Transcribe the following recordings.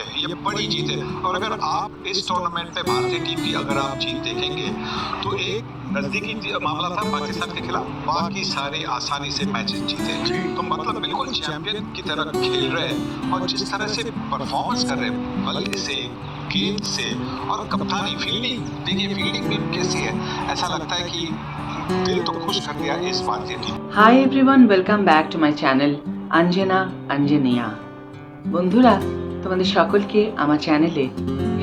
है, ये बड़ी जीत है। और अगर आप इस टूर्नामेंट में भारतीय टीम की अगर आप जीत देखेंगे तो एक नजदीकी मामला था पाकिस्तान के खिलाफ, बाकी सारे आसानी से मैचेस जीते। तो मतलब बिल्कुल चैंपियन की तरह खेल रहे हैं और जिस तरह से परफॉर्मेंस कर रहे हैं बल्कि से गेंद से और कप्तानी फील्डिंग, देखिए फील्डिंग भी कैसी है, ऐसा लगता है कि दिल तो खुश कर दिया इस भारतीय team. Hi everyone, welcome back to my channel Anjana Anjaniya. বন্ধুরা, তোমাদের সকলকে আমার চ্যানেলে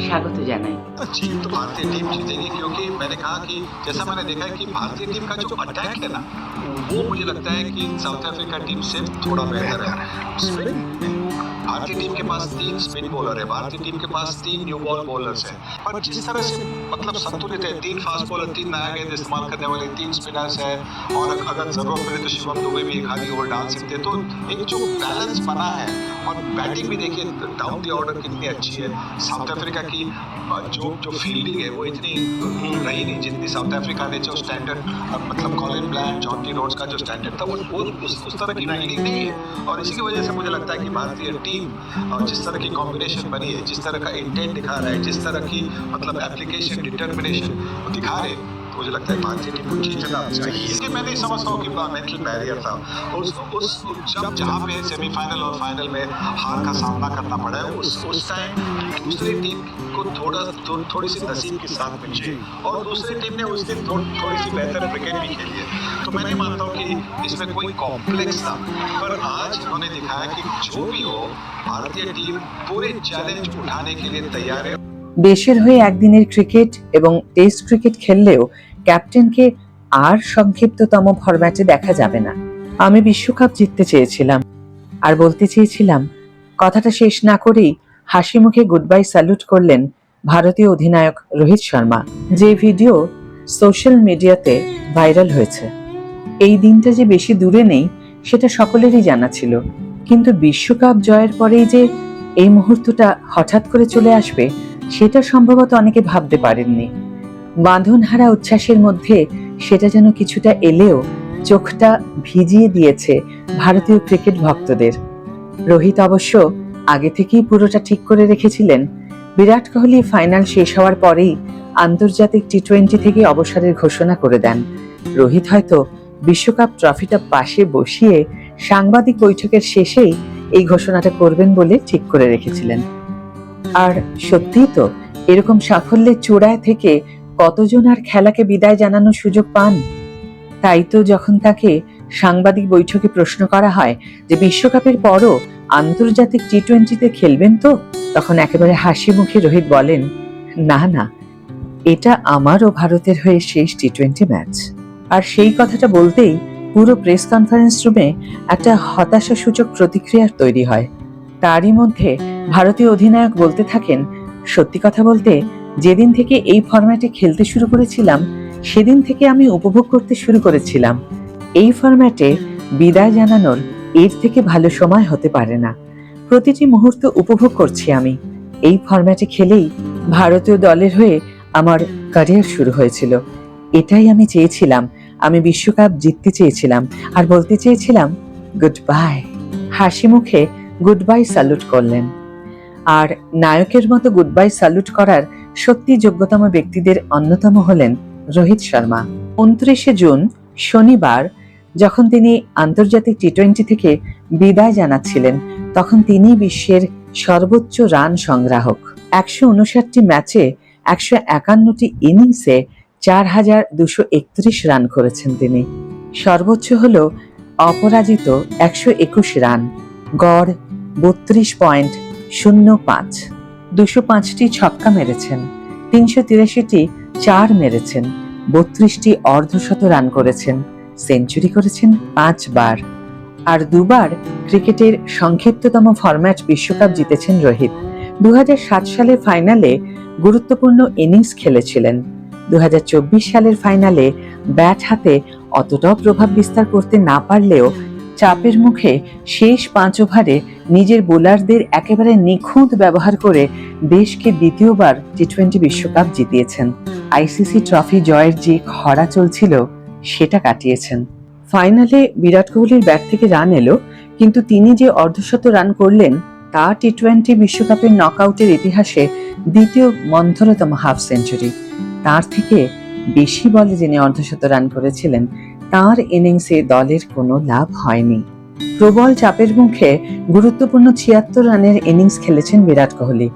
স্বাগত জানাই। जीत तो भारतीय टीम जीतेगी क्योंकि मैंने कहा कि जैसा मैंने देखा है कि भारतीय टीम का जो अटैक है ना वो मुझे लगता है कि साउथ अफ्रीका टीम से थोड़ा बेहतर है। भारतीय टीम के पास 3 स्पिन बॉलर है, भारतीय टीम के पास 3 न्यू बॉल बॉलर्स हैं, पर जिस तरह से मतलब संतुलित है, 3 फास्ट बॉलर, 3 नया गेंद इस्तेमाल करने वाले 3 स्पिनर्स है और अगर जरूरत पड़े तो शिवम दुबे भी एक आधी ओवर डाल सकते हैं। तो एक जो बैलेंस बना है और बैटिंग भी देखिए डाउन द ऑर्डर कितनी अच्छी है। साउथ अफ्रीका की जो फील्डिंग है वो इतनी रही नहीं जितनी साउथ अफ्रीका ने जो स्टैंडर्ड मतलब कॉलिन ब्लैंड, जॉन्टी रोड्स का जो स्टैंडर्ड था वो उस तरह की फील्डिंग नहीं है। और इसी की वजह से मुझे लगता है कि भारतीय टीम जिस तरह की कॉम्बिनेशन बनी है, जिस तरह का इंटेंट दिखा रहा है, जिस तरह की मतलब एप्लीकेशन, डिटर्मिनेशन दिखा रहे हैं, मुझे लगता है भारतीय टीम को जीतना चाहिए। इसलिए मैं नहीं समझता हूँ कि मेंटल बैरियर था उस जब जहाँ पे सेमीफाइनल और फाइनल में हार का सामना करना पड़ा है उस टाइम दूसरी टीम को थोड़ी सी नसीब के साथ मिली और दूसरी टीम ने उस दिन थोड़ी सी बेहतर क्रिकेट भी खेली है। तो मैं नहीं मानता हूँ कि इसमें कोई कॉम्प्लेक्स था, पर आज इन्होंने दिखाया कि जो भी हो भारतीय टीम पूरे चैलेंज उठाने के लिए तैयार है। দেশের হয়ে একদিনের ক্রিকেট এবং টেস্ট ক্রিকেট খেললেও ক্যাপ্টেনকে আর সংক্ষিপ্ততম ফরম্যাটে দেখা যাবে না। আমি বিশ্বকাপ জিততে চেয়েছিলাম আর বলতে চেয়েছিলাম। কথাটা শেষ না করেই হাসি মুখে গুড বাই স্যালুট করলেন ভারতীয় অধিনায়ক রোহিত শর্মা, যে ভিডিও সোশ্যাল মিডিয়াতে ভাইরাল হয়েছে। এই দিনটা যে বেশি দূরে নেই সেটা সকলেরই জানা ছিল, কিন্তু বিশ্বকাপ জয়ের পরেই যে এই মুহূর্তটা হঠাৎ করে চলে আসবে সেটা সম্ভবত অনেকে ভাবতে পারেননি। বাঁধনহারা উচ্ছ্বাসের মধ্যে সেটা যেন কিছুটা এলেও চোখটা ভিজিয়ে দিয়েছে ভারতীয় ক্রিকেট ভক্তদের। রোহিত অবশ্য আগে থেকেই পুরোটা ঠিক করে রেখেছিলেন। বিরাট কোহলি ফাইনাল শেষ হওয়ার পরেই আন্তর্জাতিক টি-20 থেকে অবসরের ঘোষণা করে দেন। রোহিত হয়তো বিশ্বকাপ ট্রফিটা পাশে বসিয়ে সাংবাদিক বৈঠকের শেষেই এই ঘোষণাটা করবেন বলে ঠিক করে রেখেছিলেন। আর সত্যিই তো এরকম সাফল্যের চূড়ায় থেকে কতজন আর খেলাকে বিদায় জানানোর সুযোগ পান। তাই তো যখন তাকে সাংবাদিক বৈঠকে প্রশ্ন করা হয় যে বিশ্বকাপের পরও আন্তর্জাতিক টি-20তে খেলবেন তো, তখন একেবারে হাসি মুখে রোহিত বলেন, না না, এটা আমার ও ভারতের হয়ে শেষ টি-20 ম্যাচ। আর সেই কথাটা বলতেই পুরো প্রেস কনফারেন্স রুমে একটা হতাশাসূচক প্রতিক্রিয়া তৈরি হয়। তারই মধ্যে ভারতীয় অধিনায়ক বলতে থাকেন, সত্যি কথা বলতে যেদিন থেকে এই ফরম্যাটে খেলতে শুরু করেছিলাম সেদিন থেকে আমি উপভোগ করতে শুরু করেছিলাম। এই ফরম্যাটে বিদায় জানানোর এর থেকে ভালো সময় হতে পারে না। প্রতিটি মুহূর্ত উপভোগ করছি আমি। এই ফরম্যাটে খেলেই ভারতীয় দলের হয়ে আমার ক্যারিয়ার শুরু হয়েছিল। এটাই আমি চেয়েছিলাম। আমি বিশ্বকাপ জিততে চেয়েছিলাম আর বলতে চেয়েছিলাম গুড বাই। হাসি মুখে গুড বাই স্যালুট করলেন। আর নায়কের মতো গুড বাই স্যালুট করার সত্যি যোগ্যতম ব্যক্তিদের অন্যতম হলেন রোহিত শর্মা। 29শে জুন শনিবার যখন তিনি আন্তর্জাতিক টি-20 থেকে বিদায় জানাচ্ছিলেন তখন তিনি বিশ্বের সর্বোচ্চ রান সংগ্রাহক। 159টি ম্যাচে 151টি ইনিংসে 4231 রান করেছেন তিনি। সর্বোচ্চ হল অপরাজিত 121 রান, গড় 32.05। 205টি ছক্কা মেরেছেন, 383টি চার মেরেছেন, 32টি অর্ধশত রান করেছেন, সেঞ্চুরি করেছেন 5 বার আর 2 বার ক্রিকেটের সংক্ষিপ্ততম ফরম্যাট বিশ্বকাপ জিতেছেন রোহিত। 2007 সালের ফাইনালে গুরুত্বপূর্ণ ইনিংস খেলেছিলেন। 2024 সালের ফাইনালে ব্যাট হাতে অতটাও প্রভাব বিস্তার করতে না পারলেও চাপের মুখে শেষ 5 ওভারে নিজের বোলারদের একেবারে নিখুঁত ব্যবহার করে দেশকে দ্বিতীয়বার টি-20 বিশ্বকাপ জিতিয়েছেন। আইসিসি ট্রফি জয়ের যে খরা চলছিল সেটা কাটিয়েছেন। ফাইনালে বিরাট কোহলির ব্যাট থেকে রান এলো, কিন্তু তিনি যে অর্ধশত রান করলেন তা টি-20 বিশ্বকাপের নকআউটের ইতিহাসে দ্বিতীয় মন্থরতম হাফ সেঞ্চুরি। তার থেকে বেশি বলে যিনি অর্ধশত রান করেছিলেন, তার ইনিংসে দলের কোনো লাভ হয়নি। প্রবল চাপের মুখে গুরুত্বপূর্ণ 76 রানের ইনিংস খেলেছেন বিরাট কোহলি,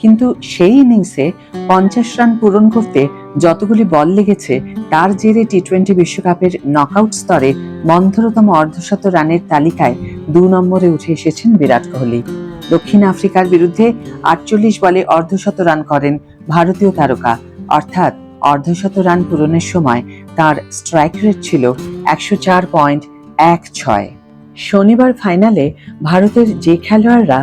কিন্তু সেই ইনিংসে 50 রান পূরণ করতে যতগুলি বল লেগেছে তার জেরে টি-20 বিশ্বকাপের নকআউট স্তরে মন্থরতম অর্ধশত রানের তালিকায় 2 নম্বরে উঠে এসেছেন বিরাট কোহলি। দক্ষিণ আফ্রিকার বিরুদ্ধে 48 বলে অর্ধশত রান করেন ভারতীয় তারকা, অর্থাৎ অর্ধশত রান পূরণের সময় তার স্ট্রাইক রেট ছিল 104.16। শনিবার ফাইনালে ভারতের যে খেলোয়াড়রা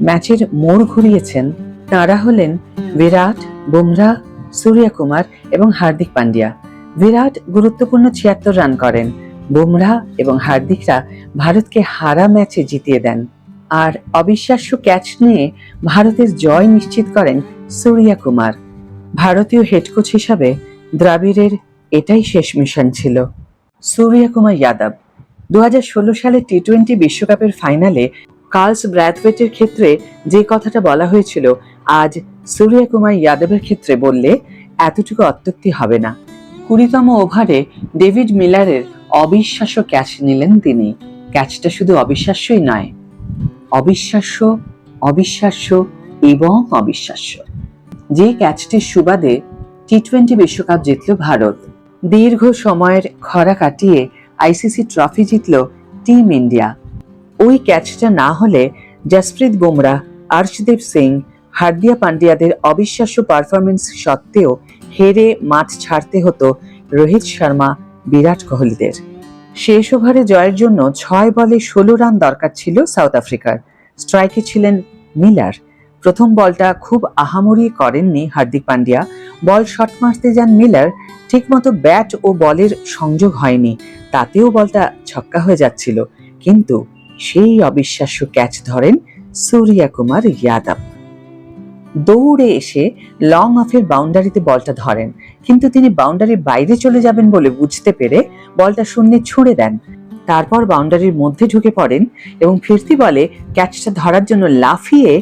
ম্যাচের মোড় ঘুরিয়েছেন তারা হলেন বিরাট, বুমরাহ, সূর্যকুমার এবং হার্দিক পান্ডিয়া। বিরাট গুরুত্বপূর্ণ 76 রান করেন, বুমরাহ এবং হার্দিকরা ভারতকে হারা ম্যাচে জিতিয়ে দেন, আর অবিশ্বাস্য ক্যাচ নিয়ে ভারতের জয় নিশ্চিত করেন সূর্যকুমার। ভারতীয় হেড কোচ হিসাবে দ্রাবিড়ের এটাই শেষ মিশন ছিল। সূর্যকুমার যাদব 2016 সালে টি-20 বিশ্বকাপের ফাইনালে কার্লস ব্র্যাথওয়েটের ক্ষেত্রে যে কথাটা বলা হয়েছিল, আজ সূর্যকুমার যাদবের ক্ষেত্রে বললে এতটুকু অত্যুক্তি হবে না। 20তম ওভারে ডেভিড মিলারের অবিশ্বাস্য ক্যাচ নিলেন তিনি। ক্যাচটা শুধু অবিশ্বাস্যই নয়, অবিশ্বাস্য, অবিশ্বাস্য এবং অবিশ্বাস্য। যে ক্যাচটির সুবাদে টি-20 বিশ্বকাপ জিতল ভারত। দীর্ঘ সময়ের খরা কাটিয়ে আইসিসি ট্রফি জিতল টিম ইন্ডিয়া। ওই ক্যাচটা না হলে জসপ্রীত বুমরাহ, অর্শদীপ সিং, হার্দিক পান্ডিয়াদের অবিশ্বাস্য পারফরমেন্স সত্ত্বেও হেরে মাঠ ছাড়তে হতো রোহিত শর্মা, বিরাট কোহলিদের। শেষ ওভারে জয়ের জন্য 6 বলে 16 রান দরকার ছিল সাউথ আফ্রিকার। স্ট্রাইকে ছিলেন মিলার। প্রথম বলটা খুব আহামরি করেননি হার্দিক পান্ডিয়া। বল শট মারতে যান মিলার, ঠিকমতো ব্যাট ও বলের সংযোগ হয়নি, তাতেও বলটা ছক্কা হয়ে যাচ্ছিল। কিন্তু সেই অবিশ্বাস্য ক্যাচ ধরেন সূর্যকুমার যাদব। দৌড়ে এসে লং অফের বাউন্ডারিতে বলটা ধরেন, কিন্তু তিনি বাউন্ডারির বাইরে চলে যাবেন বলে বুঝতে পেরে বলটা শূন্যে ছুঁড়ে দেন। তারপর বাউন্ডারির মধ্যে ঢুকে পড়েন এবং ফিরতি বলে ক্যাচটা ধরার জন্য লাফিয়ে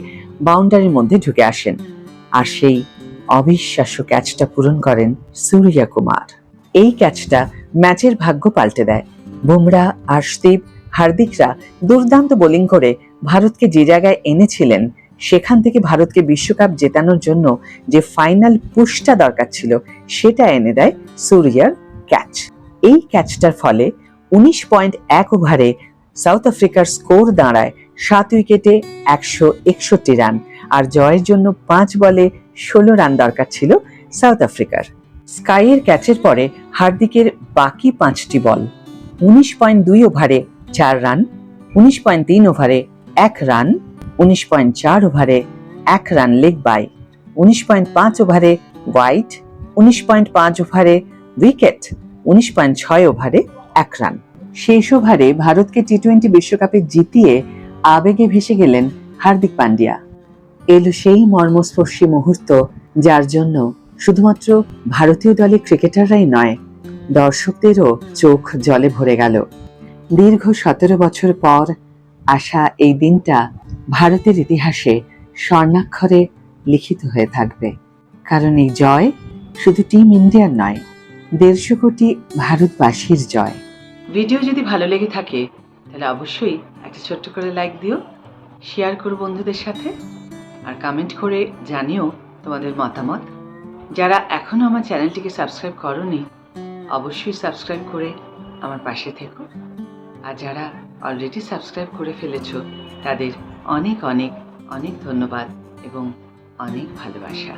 বাউন্ডারির মধ্যে ঢুকে আসেন, আর সেই অবিশ্বাস্য ক্যাচটা পূরণ করেন সূর্যকুমার। এই ক্যাচটা ম্যাচের ভাগ্য পাল্টে দেয়। বুমরাহ, অর্শদীপ, হার্দিকরা দুর্দান্ত বোলিং করে ভারতকে যে জায়গায় এনেছিলেন, সেখান থেকে ভারতকে বিশ্বকাপ জেতানোর জন্য যে ফাইনাল পুশটা দরকার ছিল সেটা এনে দেয় সূর্যার ক্যাচ। এই ক্যাচটার ফলে 19.1 ওভারে সাউথ আফ্রিকার স্কোর দাঁড়ায় 7 উইকেটে 161 রান, আর জয়ের জন্য 5 বলে 16 রান দরকার ছিল সাউথ আফ্রিকার। স্কাইয়ের ক্যাচের পরে হার্দিকের বাকি 5টি বল 19.2 ওভারে 4 রান, 19.3 ওভারে 1 রান, 19.4 ওভারে 1 রান লেগ বাই, 19.5 ওভারে ওয়াইড, 19.5 ওভারে উইকেট, 19.6 ওভারে 1 রান। শেষ ওভারে ভারতকে টি-20 বিশ্বকাপে জিতিয়ে আবেগে ভেসে গেলেন হার্দিক পান্ডিয়া। এলো সেই মর্মস্পর্শী মুহূর্ত, যার জন্য শুধুমাত্র ভারতীয় দলের ক্রিকেটাররাই নয়, দর্শকদেরও চোখ জলে ভরে গেল। দীর্ঘ 17 বছর পর আসা এই দিনটা ভারতের ইতিহাসে স্বর্ণাক্ষরে লিখিত হয়ে থাকবে, কারণ এই জয় শুধু টিম ইন্ডিয়ার নয়, 150 কোটি ভারতবাসীর জয়। ভিডিও যদি ভালো লেগে থাকে তাহলে অবশ্যই একটা ছোট্ট করে লাইক দিও, শেয়ার করো বন্ধুদের সাথে, আর কমেন্ট করে জানিও তোমাদের মতামত। যারা এখনো আমার চ্যানেলটিকে সাবস্ক্রাইব করোনি, অবশ্যই সাবস্ক্রাইব করে আমার পাশে থেকো, আর যারা অলরেডি সাবস্ক্রাইব করে ফেলেছো তাদের অনেক অনেক অনেক ধন্যবাদ এবং অনেক ভালোবাসা।